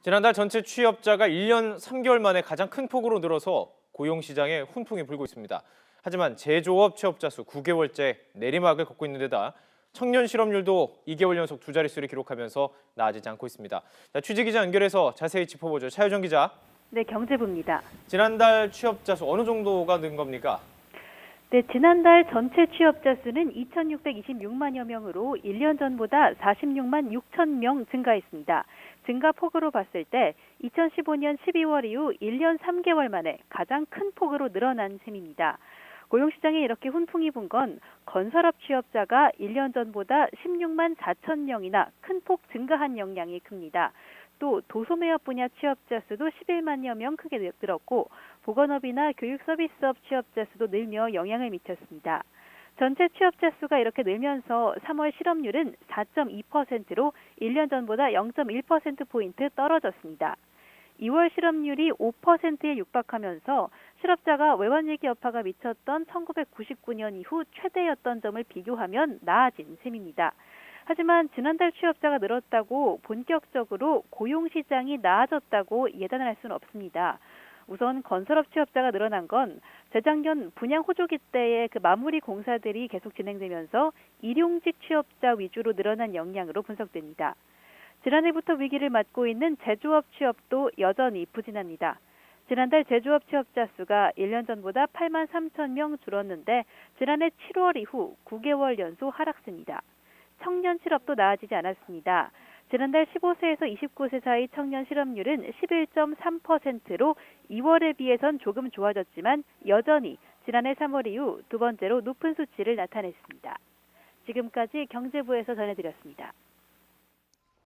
지난달 전체 취업자가 1년 3개월 만에 가장 큰 폭으로 늘어서 고용시장에 훈풍이 불고 있습니다. 하지만 제조업 취업자 수 9개월째 내리막을 걷고 있는 데다 청년 실업률도 2개월 연속 두 자릿수를 기록하면서 나아지지 않고 있습니다. 자, 취재기자 연결해서 자세히 짚어보죠. 차효정 기자. 네, 경제부입니다. 지난달 취업자 수 어느 정도가 는 겁니까? 네, 지난달 전체 취업자 수는 2,626만여 명으로 1년 전보다 46만 6천 명 증가했습니다. 증가폭으로 봤을 때 2015년 12월 이후 1년 3개월 만에 가장 큰 폭으로 늘어난 셈입니다. 고용시장에 이렇게 훈풍이 분 건 건설업 취업자가 1년 전보다 16만 4천 명이나 큰 폭 증가한 영향이 큽니다. 또 도소매업 분야 취업자 수도 11만여 명 크게 늘었고 보건업이나 교육 서비스업 취업자 수도 늘며 영향을 미쳤습니다. 전체 취업자 수가 이렇게 늘면서 3월 실업률은 4.2%로 1년 전보다 0.1%포인트 떨어졌습니다. 2월 실업률이 5%에 육박하면서 실업자가 외환위기 여파가 미쳤던 1999년 이후 최대였던 점을 비교하면 나아진 셈입니다. 하지만 지난달 취업자가 늘었다고 본격적으로 고용시장이 나아졌다고 예단할 수는 없습니다. 우선 건설업 취업자가 늘어난 건 재작년 분양 호조기 때의 그 마무리 공사들이 계속 진행되면서 일용직 취업자 위주로 늘어난 영향으로 분석됩니다. 지난해부터 위기를 맞고 있는 제조업 취업도 여전히 부진합니다. 지난달 제조업 취업자 수가 1년 전보다 8만 3천 명 줄었는데 지난해 7월 이후 9개월 연속 하락세입니다. 청년 실업도 나아지지 않았습니다. 지난달 15세에서 29세 사이 청년 실업률은 11.3%로 2월에 비해선 조금 좋아졌지만 여전히 지난해 3월 이후 두 번째로 높은 수치를 나타냈습니다. 지금까지 경제부에서 전해드렸습니다.